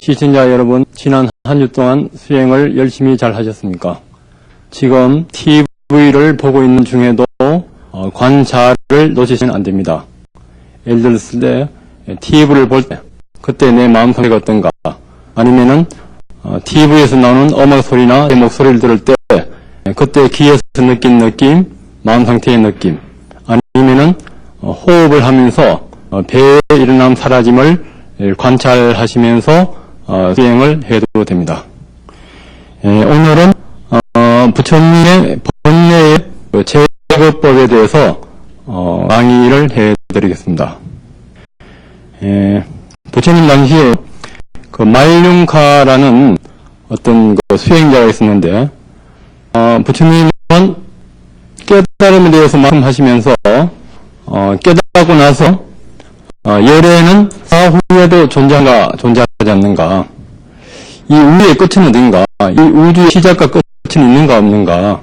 시청자 여러분, 지난 한 주 동안 수행을 열심히 잘 하셨습니까? 지금 TV를 보고 있는 중에도 관찰을 놓치시면 안 됩니다. 예를 들었을 때 TV를 볼 때 그때 내 마음 상태가 어떤가, 아니면은 TV에서 나오는 음악 소리나 내 목소리를 들을 때 그때 귀에서 느낀 느낌, 마음 상태의 느낌, 아니면은 호흡을 하면서 배에 일어남 사라짐을 관찰하시면서 수행을 해도 됩니다. 오늘은 부처님의 번뇌의 제거법에 대해서 강의를 해드리겠습니다. 부처님 당시에 그 말륜카라는 어떤 그 수행자가 있었는데, 부처님은 깨달음에 대해서 말씀하시면서 깨닫고 나서 열애는 사후에도 존재하지 않는가, 이 우주의 끝은 어딘가, 이 우주의 시작과 끝은 있는가 없는가,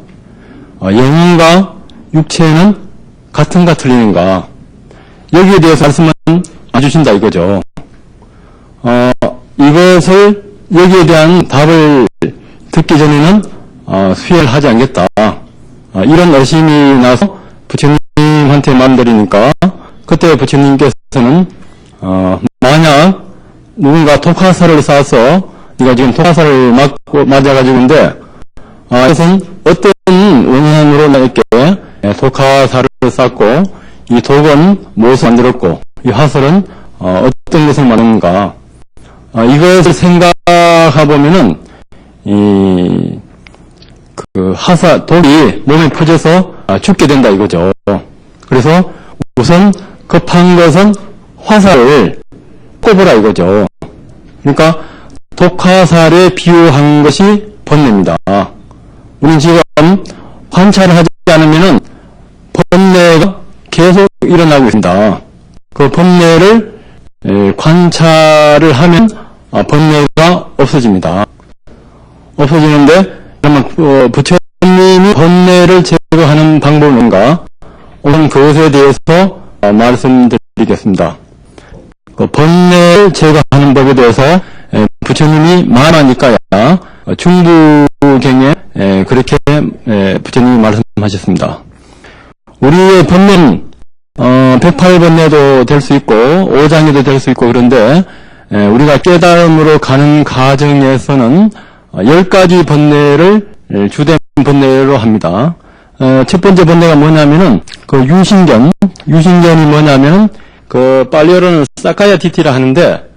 영과 육체는 같은가 틀리는가, 여기에 대해서 말씀은 안 주신다 이거죠. 이것을, 여기에 대한 답을 듣기 전에는 수행을 하지 않겠다, 이런 의심이 나서 부처님한테 말드리니까, 그때 부처님께서는 만약 누군가 독화살을 쏴서 네가 지금 독화살을 맞아가지고 있는데, 이것은 어떤 원인으로 나에게 독화살을 쐈고, 이 독은 무엇을 만들었고, 이 화살은 어떤 것을 만드는가, 이것을 생각해보면은 독이 몸에 퍼져서 죽게 된다 이거죠. 그래서 우선 급한 것은 화살을 꼽으라 이거죠. 그러니까 독화살에 비유한 것이 번뇌입니다. 우리는 지금 관찰을 하지 않으면은 번뇌가 계속 일어나고 있습니다. 그 번뇌를 관찰을 하면 번뇌가 없어집니다. 없어지는데, 그러면 부처님이 번뇌를 제거하는 방법은 뭔가, 오늘 그것에 대해서 말씀드리겠습니다. 번뇌를 제거하는 법에 대해서 부처님이 말하니까야 중부경에 그렇게 부처님이 말씀하셨습니다. 우리의 번뇌는 108번뇌도 될 수 있고 5장에도 될 수 있고, 그런데 우리가 깨달음으로 가는 과정에서는 10가지 번뇌를 주된 번뇌로 합니다. 첫 번째 번뇌가 뭐냐면은 그 유신견이 뭐냐면은 그 빨리어로는 사카야 디티라 하는데,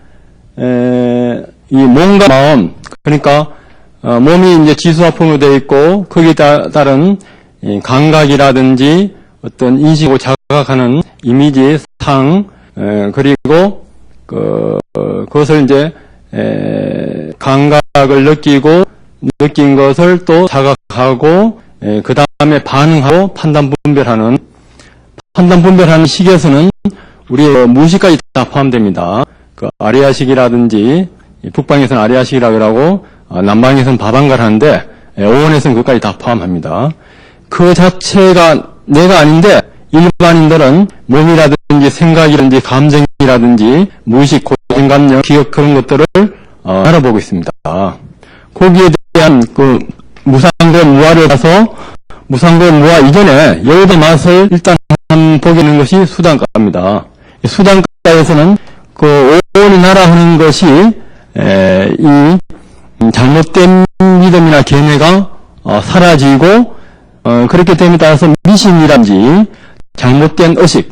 이 몸과 마음, 그러니까 몸이 이제 지수화풍으로 되어 있고 거기에 따른 감각이라든지 어떤 인식을 자각하는 이미지, 상, 그리고 그것을 이제 감각을 느끼고 느낀 것을 또 자각하고 그 다음에 반응하고 판단 분별하는 식에서는 우리의 무의식까지 다 포함됩니다. 그 아리아식이라든지, 북방에서는 아리아식이라고 하고 남방에서는 바방가를 하는데, 오원에서는 그것까지 다 포함합니다. 그 자체가 내가 아닌데 일반인들은 몸이라든지 생각이라든지 감정이라든지 무의식, 고정감정, 기억, 그런 것들을 알아보고 있습니다. 거기에 대한 그 무상과 무아를 봐서 무상과 무아 이전에 여의도 맛을 일단 보게 하는 것이 수단가입니다. 수단가에서는 그 오온이 날아오는 것이 이 잘못된 믿음이나 견해가 사라지고, 그렇기 때문에 따라서 미신이란지 잘못된 의식,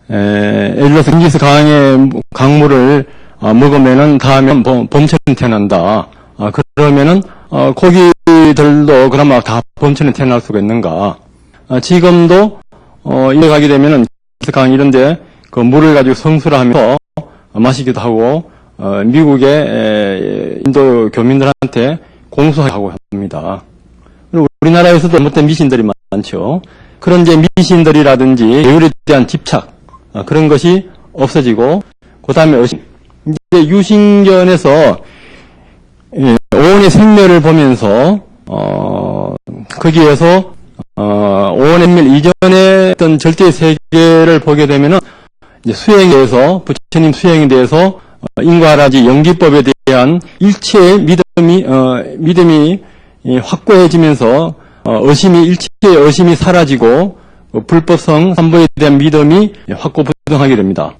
예를 들어서 징기스 강의 강물을 먹으면은 다음에 범천이 태어난다. 그러면은 고기들도 그나마 다 범천에 태어날 수가 있는가? 지금도 이래 가게 되면은 강 이런데 그 물을 가지고 성수를 하면서 마시기도 하고, 미국의 인도 교민들한테 공수하고 합니다. 그리고 우리나라에서도 잘못된 미신들이 많죠. 그런 이제 미신들이라든지 예율에 대한 집착, 그런 것이 없어지고, 그 다음에 의심. 이제 유신견에서 오온의 생멸을 보면서 거기에서 오온의 생멸 이전의 어떤 절대 세계를 보게 되면은 이제 수행에 대해서, 부처님 수행에 대해서 인과라지 연기법에 대한 일체의 믿음이 확고해지면서 일체의 의심이 사라지고 불법성 삼보에 대한 믿음이 확고부동하게 됩니다.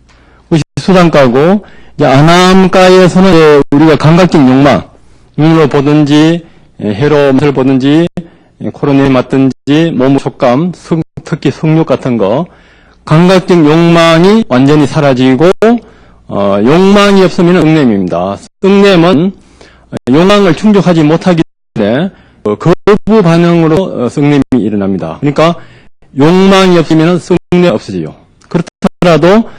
그것이 수단가고, 아남가에서는 우리가 감각적 욕망, 눈으로 보든지 혀로 맛을 보든지 코로 맡든지 몸 촉감, 특히 성욕 같은 거, 감각적 욕망이 완전히 사라지고 욕망이 없으면 썩냄입니다. 썩냄은 욕망을 충족하지 못하기 때문에 거부 반응으로 썩냄이 일어납니다. 그러니까 욕망이 없으면 썩냄이 없어지요. 그렇더라도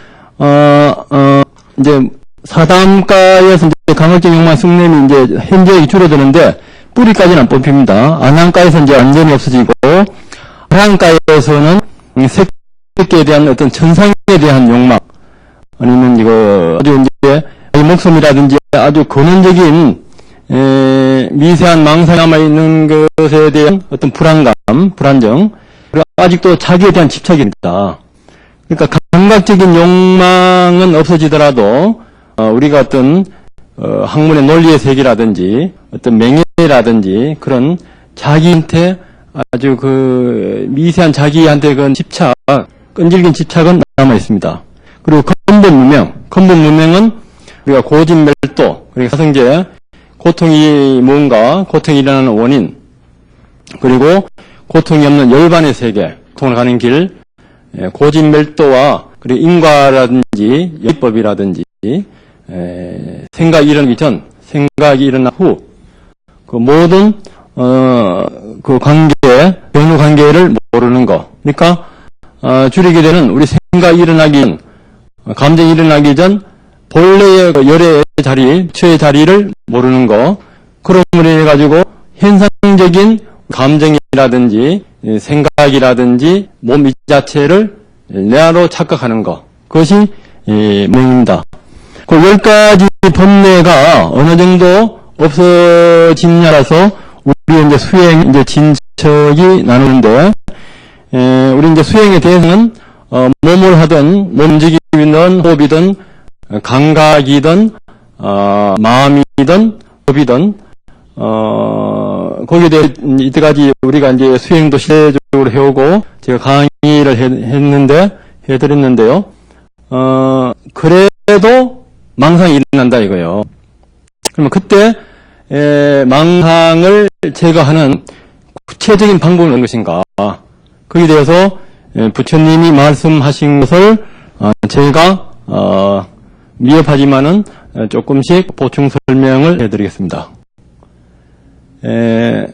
이제 사담가에서 이제 감각적 욕망 썩냄이 이제 현저히 줄어드는데 뿌리까지는 안 뽑힙니다. 아남가에서 이제 완전히 없어지고, 아랑가에서는 색에 대한 어떤 천상에 대한 욕망, 아니면 아주 이제 목숨이라든지 아주 근원적인 미세한 망상이 남아있는 것에 대한 어떤 불안감, 불안정, 그리고 아직도 자기에 대한 집착입니다. 그러니까 감각적인 욕망은 없어지더라도 우리가 어떤 학문의 논리의 세계라든지 어떤 명예라든지 그런 자기한테 아주 미세한 자기한테 집착, 끈질긴 집착은 남아 있습니다. 그리고 근본 무명은 우리가 고진멸도, 그리고 사성제, 고통이 뭔가, 고통이 일어나는 원인, 그리고 고통이 없는 열반의 세계, 고통을 가는 길, 고진멸도와 그리고 인과라든지 예법이라든지 생각이 일어나기 전, 생각이 일어난 후, 그 모든 변후 관계를 모르는 거. 그러니까 줄이게 되는 우리 생각이 일어나기 전, 감정이 일어나기 전 본래의 열의 자리, 처의 자리를 모르는 거. 그럼으로 인해 가지고 현상적인 감정이라든지 생각이라든지 몸 이 자체를 내로 착각하는 거. 그것이 명입니다. 그 10가지 법례가 어느 정도 없어지냐라서 우리 이제 수행 이제 진척이 나누는데, 우리 이제 수행의 대상은 몸을 하든 몸움직임이든 호흡이든 감각이든 마음이든 법이든 거기에 대해 이때까지 우리가 이제 수행도 실제적으로 해오고 제가 강의를 해드렸는데요. 그래도 망상이 일어난다 이거예요. 그러면 그때 망상을 제거하는 구체적인 방법은 어떤 것인가? 거기에 대해서 부처님이 말씀하신 것을 제가 미흡하지만은 조금씩 보충 설명을 해드리겠습니다.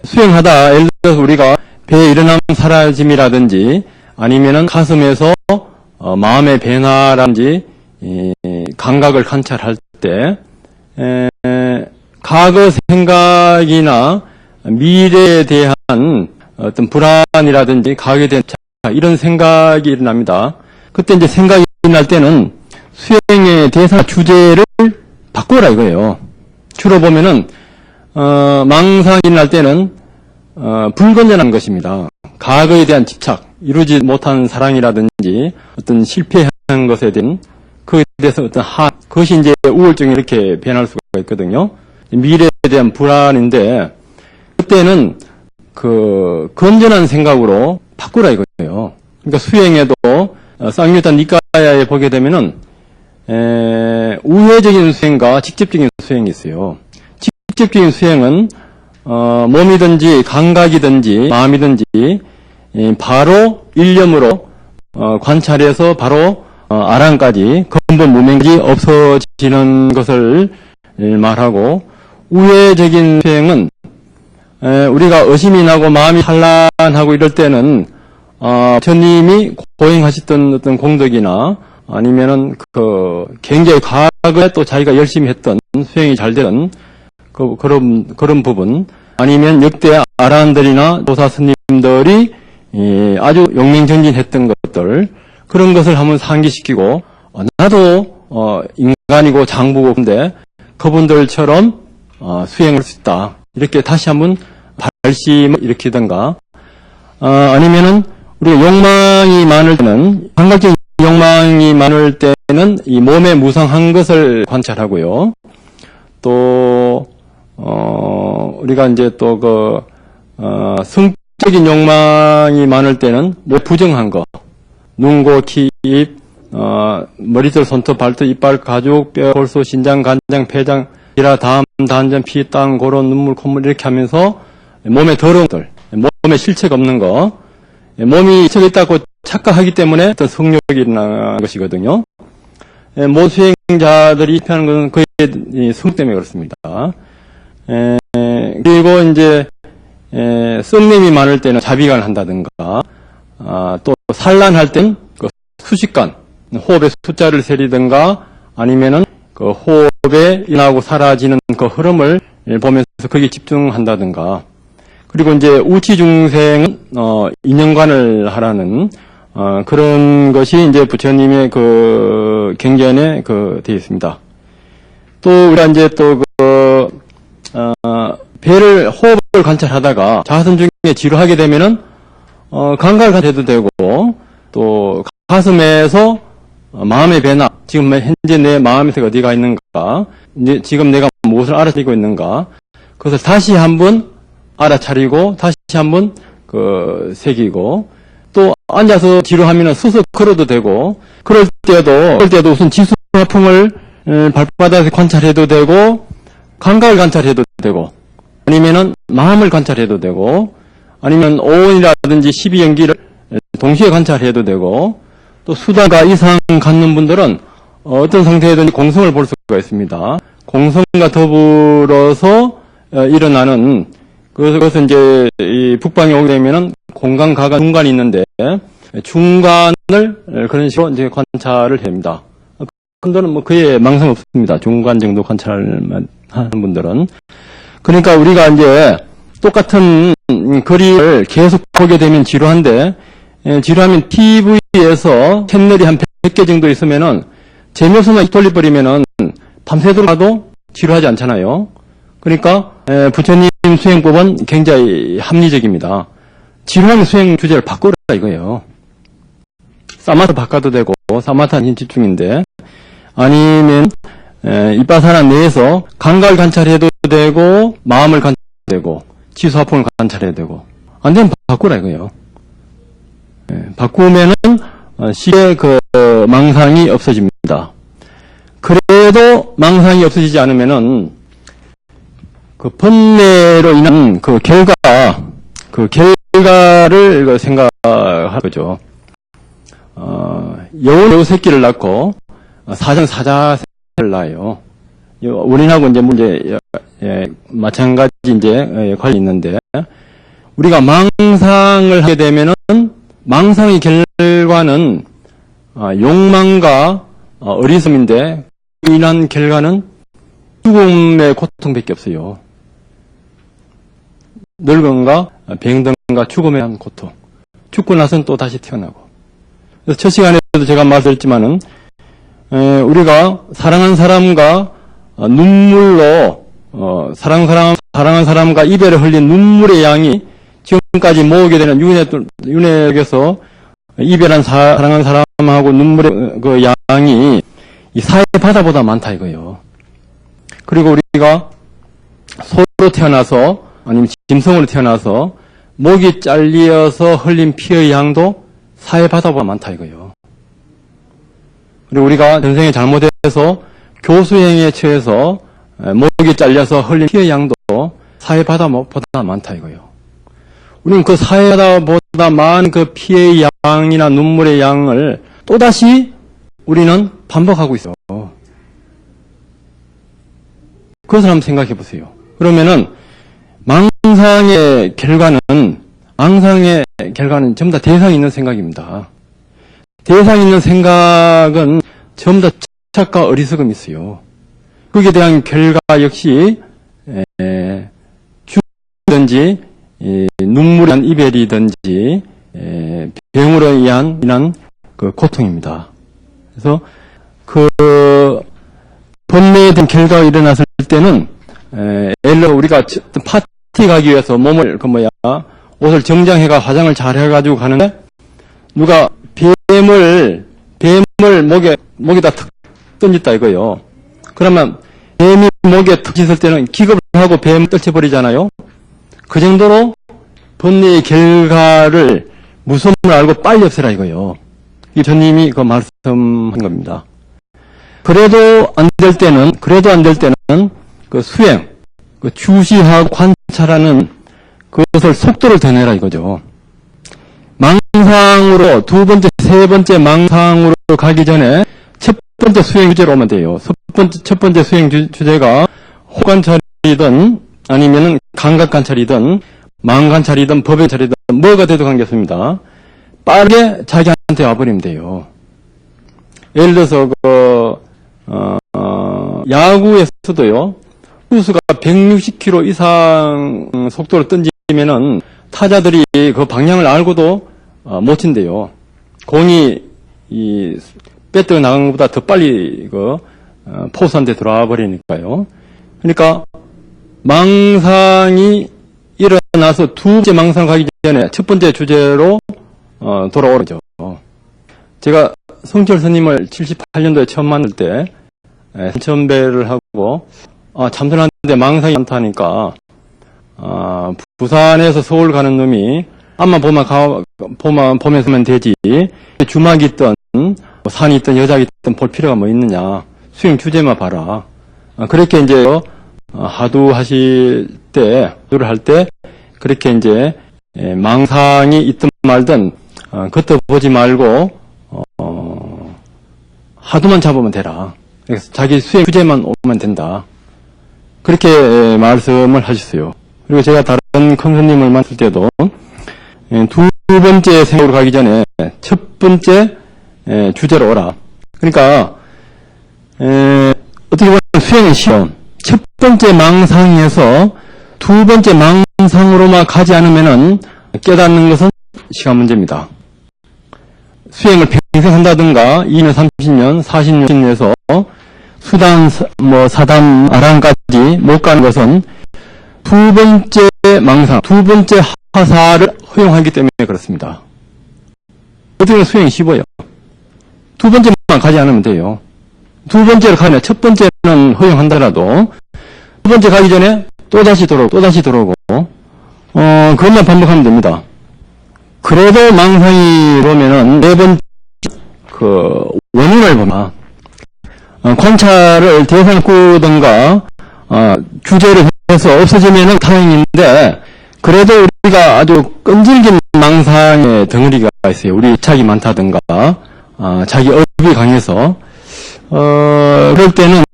수행하다, 예를 들어서 우리가 배에 일어남 사라짐이라든지 아니면은 가슴에서 마음의 변화라든지 감각을 관찰할 때 과거 생각이나 미래에 대한 어떤 불안이라든지 과거에 대한 이런 생각이 일어납니다. 그때 이제 생각이 일어날 때는 수행의 대상 주제를 바꾸라 이거예요. 주로 보면은 망상이 일어날 때는 불건전한 것입니다. 과거에 대한 집착, 이루지 못한 사랑이라든지 어떤 실패한 것에 대한 그에 대해서 어떤 그것이 이제 우울증이 이렇게 변할 수가 있거든요. 미래에 대한 불안인데 그때는 건전한 생각으로 바꾸라 이거예요. 그러니까 수행에도 쌍유단 니까야에 보게 되면은 우회적인 수행과 직접적인 수행이 있어요. 직접적인 수행은 몸이든지 감각이든지 마음이든지 바로 일념으로 관찰해서 바로 아랑까지 근본 무명까지 없어지는 것을 말하고, 우회적인 수행은 우리가 의심이 나고 마음이 산란하고 이럴 때는 부처님이 고행하셨던 어떤 공덕이나 아니면은 굉장히 과거에 또 자기가 열심히 했던 수행이 잘 되는 그런 부분, 아니면 역대 아라한들이나 도사 스님들이 아주 용맹전진했던 것들, 그런 것을 한번 상기시키고, 나도 인간이고 장부고 근데 그분들처럼 수행할 수 있다, 이렇게 다시 한번 발심을 일으키든가, 아니면은 우리가 욕망이 많을 때는, 감각적인 욕망이 많을 이 몸에 무성한 것을 관찰하고요. 또 우리가 이제 또 성적인 욕망이 많을 때는 뭐 부정한 거, 눈, 고, 키, 입, 머리털, 손톱, 발톱, 이빨, 가죽, 뼈, 골수, 신장, 간장, 폐장, 이라, 담, 단전, 피, 땀, 고론, 눈물, 콧물 이렇게 하면서 몸에 더러운 것들, 몸에 실체가 없는 거, 몸이 실체가 있다고 착각하기 때문에 어떤 성욕이 일어나는 것이거든요. 모수행자들이 입하는 것은 그의 성욕 때문에 그렇습니다. 그리고 이제 썩냄이 많을 때는 자비간을 한다든가, 또 산란할 땐 그 수식관, 호흡의 숫자를 세리든가, 아니면은 그 호흡에 일어나고 사라지는 그 흐름을 보면서 거기에 집중한다든가. 그리고 이제 우치중생은 인연관을 하라는 그런 것이 이제 부처님의 그 경전에 되어 있습니다. 또 우리가 이제 또 배를 호흡을 관찰하다가 자선 중에 지루하게 되면은 감각을 해도 되고, 또 가슴에서 마음의 변화, 지금 현재 내 마음에서 어디가 있는가, 이제 지금 내가 무엇을 알아차리고 있는가, 그것을 다시 한번 알아차리고 다시 한번 새기고, 또 앉아서 지루하면은 서서 걸어도 되고, 그럴 때도 우선 지수화풍을 발바닥에서 관찰해도 되고, 감각을 관찰해도 되고, 아니면은 마음을 관찰해도 되고, 아니면 오온이라든지 12연기를 동시에 관찰해도 되고, 또 수다가 이상 갖는 분들은 어떤 상태에든지 공성을 볼 수가 있습니다. 공성과 더불어서 일어나는, 그것은 이제 이 북방에 오게 되면은 공간, 가간, 중간이 있는데, 중간을 그런 식으로 이제 관찰을 합니다. 근데는 뭐 그에 망상 없습니다. 중간 정도 관찰만 하는 분들은. 그러니까 우리가 이제 똑같은 그림을 계속 보게 되면 지루한데, 지루하면 TV에서 채널이 한 100개 정도 있으면은 재미없으면 돌려버리면은 밤새도록 봐도 지루하지 않잖아요. 그러니까 부처님 수행법은 굉장히 합리적입니다. 지루한 수행 주제를 바꾸라 이거예요. 사마타 바꿔도 되고, 사마타는 집중인데, 아니면 이빠사나 내에서 감각을 관찰해도 되고, 마음을 관찰해도 되고, 지수화풍을 관찰해도 되고, 안 되면 바꾸라 이거예요. 바꾸면은 쉽게 망상이 없어집니다. 그래도 망상이 없어지지 않으면은 번뇌로 인한 결과를 생각할 거죠. 여우 새끼를 낳고 사장 사자새를 낳아요. 원인하고 이제 마찬가지 이제 관련이 있는데, 우리가 망상을 하게 되면은 망상의 결과는 욕망과 어리석음인데, 그로 인한 결과는 죽음의 고통밖에 없어요. 늙음과 병든과 죽음에 대한 고통. 죽고 나서는 또 다시 태어나고. 그래서 첫 시간에도 제가 말씀드렸지만은, 우리가 사랑한 사람과 눈물로, 사랑한 사람과 이별을 흘린 눈물의 양이 지금까지 모으게 되는 윤회에서 이별한 사랑한 사람하고 눈물의 그 양이 이 사회 바다보다 많다 이거예요. 그리고 우리가 소로 태어나서, 아니면 짐승으로 태어나서 목이 잘려서 흘린 피의 양도 사회 바다보다 많다 이거예요. 그리고 우리가 전생에 잘못해서 교수행위에 처해서 목이 잘려서 흘린 피의 양도 사회 바다보다 많다 이거예요. 우리는 그 사회 바다보다 많은 그 피의 양이나 눈물의 양을 또다시 우리는 반복하고 있어요. 그것을 한번 생각해 보세요. 그러면은 망상의 결과는 전부 다 대상이 있는 생각입니다. 대상이 있는 생각은 전부 다 착각과 어리석음이 있어요. 거기에 대한 결과 역시 죽든지 눈물에 의한 이별이든지 병으로 인한 그 고통입니다. 그래서 번뇌에 대한 결과가 일어났을 때는 예를 들어 우리가 파티 가기 위해서 몸을 옷을 정장해가 화장을 잘 해가지고 가는데, 누가 뱀을 을 목에다 턱 던졌다 이거요. 그러면 뱀이 목에 턱 짖을 때는 기겁을 하고 뱀을 떨쳐버리잖아요. 그 정도로 번뇌의 결과를 무서움을 알고 빨리 없애라 이거요. 이 전님이 그 말씀한 겁니다. 그래도 안 될 때는 그 수행, 그 주시하고 관찰하는 그것을 속도를 더 내라 이거죠. 망상으로 두 번째, 세 번째 망상으로 가기 전에 첫 번째 수행 주제로 오면 돼요. 첫 번째 수행 주제가 호관찰이든 아니면은 감각관찰이든 망관찰이든 법의찰이든 뭐가 돼도 관계없습니다. 빠르게 자기한테 와버리면 돼요. 예를 들어서 야구에서도요. 투수가 160km 이상 속도로 던지면은 타자들이 그 방향을 알고도 못 친대요. 공이 이 배트가 나간 것보다 더 빨리 포수한테 들어와 버리니까요. 그러니까 망상이 일어나서 두 번째 망상 가기 전에 첫 번째 주제로 돌아오죠. 제가 성철 스님을 78년도에 처음 만날 때 선천배를 하고 참선하는데 망상이 많다니까 부산에서 서울 가는 놈이 앞만 보면서 하면 되지 주막이 있든 산이 있든 여자가 있든 볼 필요가 뭐 있느냐. 수행 주제만 봐라. 그렇게 이제 하두 하실 때 그렇게 이제 망상이 있든 말든 그것도 보지 말고 하두만 잡으면 되라. 그래서 자기 수행 주제만 오면 된다. 그렇게 말씀을 하셨어요. 그리고 제가 다른 큰 스님을 만날 때도 두 번째 생으로 가기 전에 첫 번째 주제로 오라. 그러니까 어떻게 보면 수행은 쉬워. 첫 번째 망상에서 두 번째 망상으로만 가지 않으면은 깨닫는 것은 시간 문제입니다. 수행을 평생 한다든가 2년, 30년, 40년에서 수단, 사단, 아랑까지 못 가는 것은 두 번째 망상, 두 번째 화사를 허용하기 때문에 그렇습니다. 어떻게 보면 수행이 쉽어요. 두 번째만 가지 않으면 돼요. 두 번째로 가면 첫 번째는 허용한다라도 두 번째 가기 전에 또다시 들어오고 그것만 반복하면 됩니다. 그래도 망상이 오면은 네 번째 원인을 보면 관찰을 대상 꾸든가 주제를 해서 없어지면은 다행인데 그래도 우리가 아주 끈질긴 망상의 덩어리가 있어요. 우리 집착이 많다든가 자기 업이 강해서 그럴 때는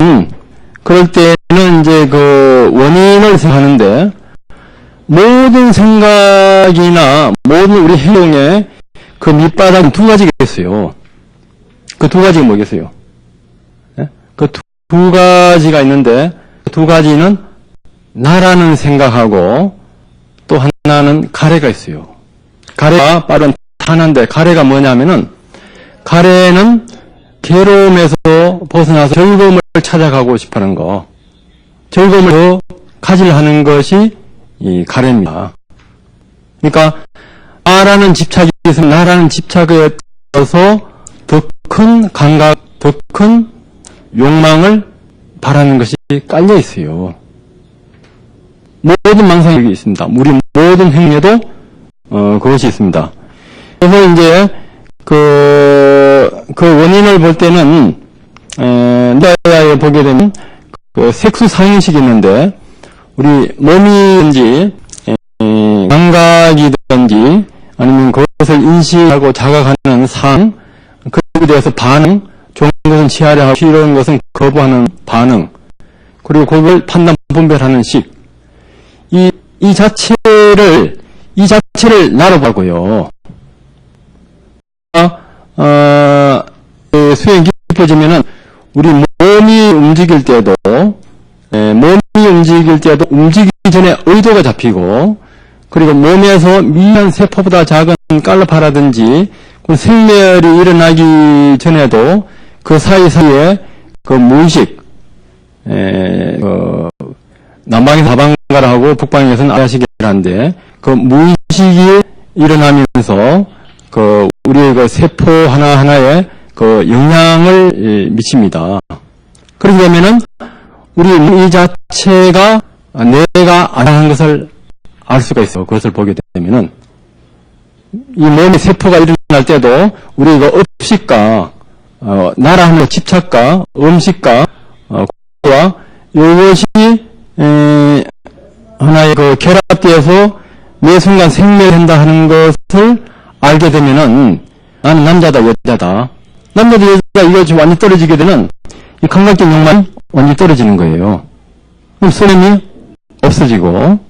이제 그 원인을 생각하는데 모든 생각이나 모든 우리 행동에 그 밑바닥은 두 가지가 있어요. 그 두 가지가 뭐겠어요? 네? 그 두 가지가 있는데 그 두 가지는 나라는 생각하고 또 하나는 가래가 있어요. 가래가 빠른 탄한데 가래가 뭐냐면은 가래는 괴로움에서 벗어나서 즐거움을 찾아가고 싶어하는 거. 즐거움을 더 가지려 하는 것이 이 가래입니다. 그러니까 나라는 집착이 있으면 나라는 집착에 따라서 더 큰 감각, 더 큰 욕망을 바라는 것이 깔려 있어요. 모든 망상이 여기 있습니다. 우리 모든 행위에도 그것이 있습니다. 그래서 이제 그 원인을 볼 때는 내가 보게 되면 그 색수 상인식이 있는데 우리 몸이든지 감각이든지 아니면 그것을 인식하고 자각하는 상 그에 대해서 반응 좋은 것은 취하려 하고 싫은 것은 거부하는 반응 그리고 그걸 판단 분별하는 식 이 자체를 나로 보고요. 수행이 깊어지면은 우리 몸이 움직일 때도 움직이기 전에 의도가 잡히고 그리고 몸에서 미한 세포보다 작은 깔라파라든지 생멸이 일어나기 전에도 그 사이사이에 그 무의식 남방에서 사방가라 하고 북방에서는 아야식이라는데 그 무의식이 일어나면서 그 우리의 그 세포 하나하나에 그 영향을 미칩니다. 그렇게 되면은 우리 이 자체가 내가 안 하는 것을 알 수가 있어요. 그것을 보게 되면은 이 몸의 세포가 일어날 때도 우리가 업식과 나라하는 집착과 음식과 와 이것이 하나의 그 결합되어서 매 순간 생멸한다 하는 것을 알게 되면은 나는 남자다 여자다. 남자다 여자다 이거 지금 완전히 떨어지게 되면 이 감각적 욕망이 완전히 떨어지는 거예요. 그럼 소름이 없어지고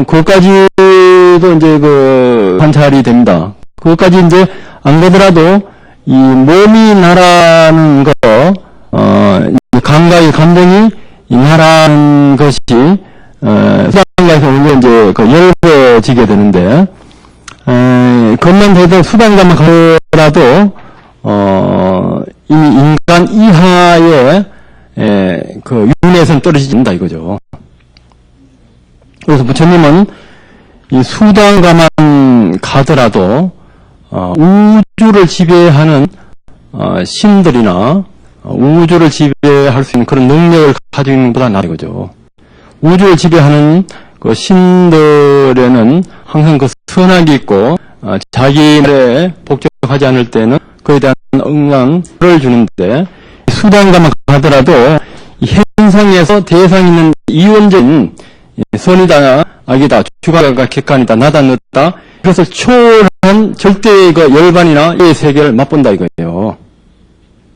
그것까지도 이제 그 관찰이 됩니다. 그것까지 이제 안 가더라도 이 몸이 나라는 거 감각의 감정이 나라는 것이 수단가에서 오히려 이제 그 열어지게 되는데 그것만 돼도 수단가만 가더라도 이미 인간 이하의 그 윤회에서는 떨어진다 이거죠. 그래서 부처님은 이 수단가만 가더라도 우주를 지배하는 신들이나 우주를 지배할 수 있는 그런 능력을 가지고 있는 것보다 낫다 이거죠. 우주를 지배하는 그 신들에는 항상 그 선악이 있고 자기 말에 복종하지 않을 때는 그에 대한 응당을 주는데 수단가만 가더라도 이 현상에서 대상 있는 이원적인 선이다 악이다 주관과 객관이다 나다 너다 그래서 초월한 절대의 그 열반이나 이 세계를 맛본다 이거예요.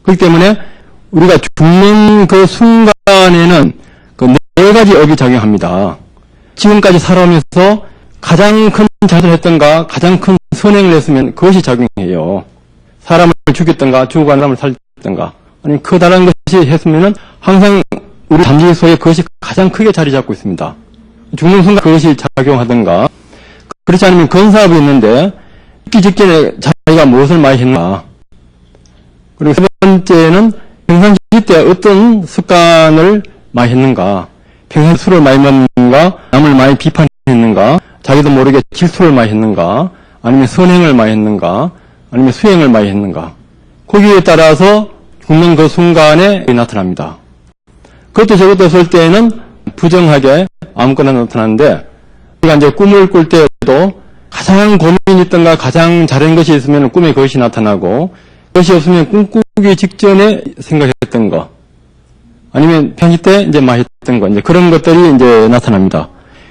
그렇기 때문에 우리가 죽는 그 순간에는 그 네 가지 업이 작용합니다. 지금까지 살아오면서 가장 큰 자살을 했던가 가장 큰 선행을 했으면 그것이 작용해요. 사람을 죽였던가 죽어간 사람을 살렸던가 아니면 커다란 것이 했으면은 항상 우리 잠재 속에 그것이 가장 크게 자리 잡고 있습니다. 죽는 순간 그것이 작용하던가 그렇지 않으면 건사업이 있는데 죽기 직전에 자기가 무엇을 많이 했는가 그리고 세 번째는 평상시 때 어떤 습관을 많이 했는가 평소에 술을 많이 먹는가 남을 많이 비판했는가 자기도 모르게 질투를 많이 했는가 아니면 선행을 많이 했는가 아니면 수행을 많이 했는가 거기에 따라서 죽는 그 순간에 나타납니다. 그것도 저것도 없을 때에는 부정하게 아무거나 나타나는데 우리가 이제 꿈을 꿀 때에도 가장 고민이 있던가 가장 잘한 것이 있으면 꿈에 그것이 나타나고 그것이 없으면 꿈꾸기 직전에 생각했던 거 아니면 평시 때 이제 많이 했던 거 이제 그런 것들이 이제 나타납니다.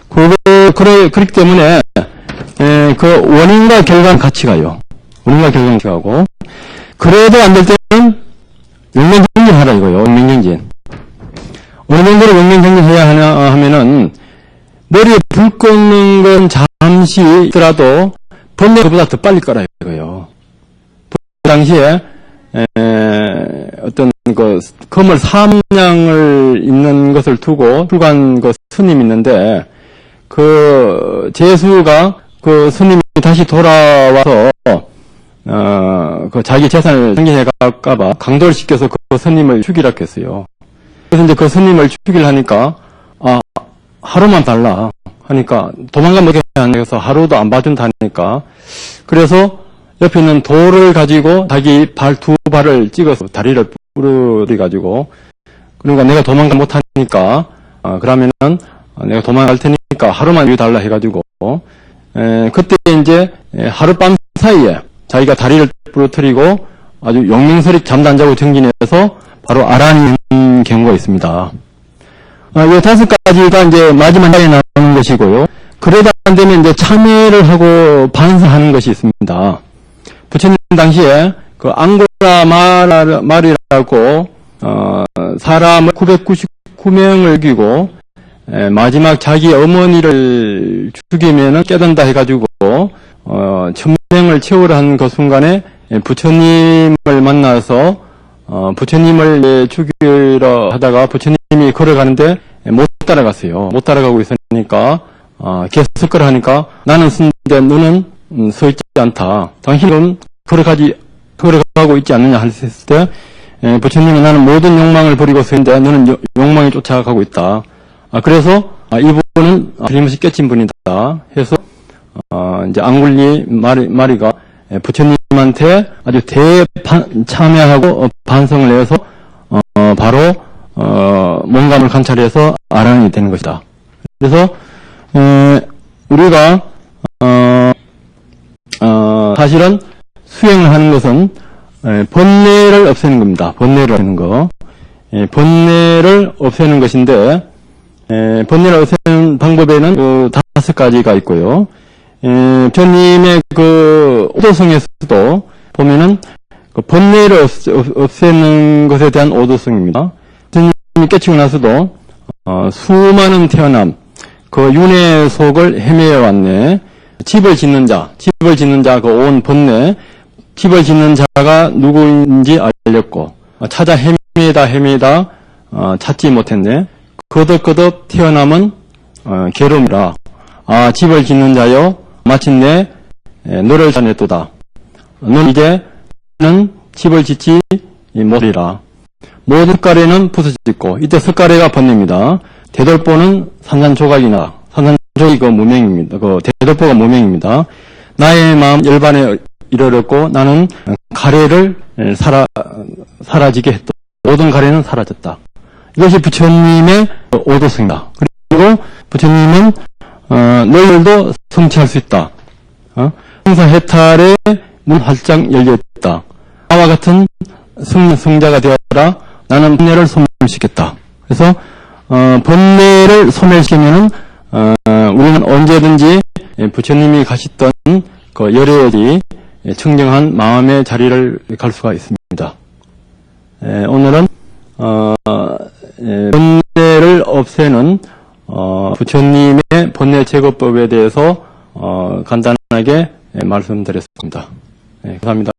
그렇기 때문에 그 원인과 결과는 같이 가요. 원인과 결과는 같이 가고 그래도 안 될 때는 영명정진하라 이거요. 영명정진. 어느 정도로 영명정진해야 하냐 하면은 머리에 불 끄는 건 잠시 있더라도 번뇌 그보다 더 빨리 꺼라 이거요. 그 당시에 어떤 그 거물 삼냥을 있는 것을 두고 출간 그 스님이 있는데 그 제수가 그 스님이 다시 돌아와서 그 자기 재산을 상기해 갈까봐 강도를 시켜서 그 스님을 죽이라고 했어요. 그래서 이제 그 스님을 죽이려 하니까 하루만 달라 하니까 도망가면 어떻게 하냐 해서 하루도 안 봐준다 하니까 그래서 옆에 있는 돌을 가지고 자기 두 발을 찍어서 다리를 부러뜨려가지고 그러니까 내가 도망가 못하니까 그러면은 내가 도망갈 테니까 하루만 여기 달라 해가지고 그때 이제 하룻밤 사이에 자기가 다리를 부러뜨리고 아주 용맹설이 잠도 안 자고 정진해서 바로 아란인 경우가 있습니다. 이 다섯 가지가 이제 마지막 날에 나오는 것이고요. 그러다 안 되면 이제 참회를 하고 반성하는 것이 있습니다. 부처님 당시에 그 앙고라 말이라고 사람을 999명을 죽이고 마지막 자기 어머니를 죽이면은 깨닫는다 해가지고 1000명을 채우려 한 그 순간에 부처님을 만나서 부처님을 죽이려 하다가 부처님이 걸어가는데 못 따라갔어요. 못 따라가고 있으니까 계속 걸어가니까 나는 쓰는데 너는 서 있지 않다. 당신은 걸어가고 있지 않느냐 했을 때 부처님은 나는 모든 욕망을 버리고 서 있는데 너는 욕망이 쫓아가고 있다. 그래서 이분은 틀림없이 깨친 분이다 해서 이제 앙굴리 마리가 부처님한테 아주 참여하고 반성을 해서 바로 몸감을 관찰해서 알아내야 되는 것이다. 그래서 우리가 사실은 수행을 하는 것은 번뇌를 없애는 겁니다. 번뇌를 없애는 거. 번뇌를 없애는 것인데 번뇌를 없애는 방법에는 5가지가 있고요. 부처님의 그 오도성에서도 보면은 그 번뇌를 없애는 것에 대한 오도성입니다. 부처님이 깨치고 나서도 수많은 태어남, 그 윤회 속을 헤매어 왔네. 집을 짓는 자 그 온 번뇌, 집을 짓는 자가 누구인지 알렸고 찾아 헤매다 찾지 못했네. 거듭 태어남은 괴로움이라. 집을 짓는 자여 마침내 너를 찾아냈도다. 넌 이제는 집을 짓지 못하리라. 모든 석가래는 부서졌고 이때 석가래가 번뇌입니다. 대돌보는 산산조각이나 산산조각이 그 무명입니다. 그 대돌보가 무명입니다. 나의 마음 열반에 이르렀고 나는 가래를 사라지게 했다. 모든 가래는 사라졌다. 이것이 부처님의 오도성이다. 그리고 부처님은 너희들도 성취할 수 있다. 성사해탈의 문 활짝 열려있다. 나와 같은 성자가 되어라. 나는 번뇌를 소멸시켰다. 그래서 번뇌를 소멸시키면은 우리는 언제든지 부처님이 가셨던 그 열애의 청정한 마음의 자리를 갈 수가 있습니다. 오늘은 번뇌를 없애는 부처님의 번뇌 제거법에 대해서 간단하게 말씀드렸습니다. 감사합니다.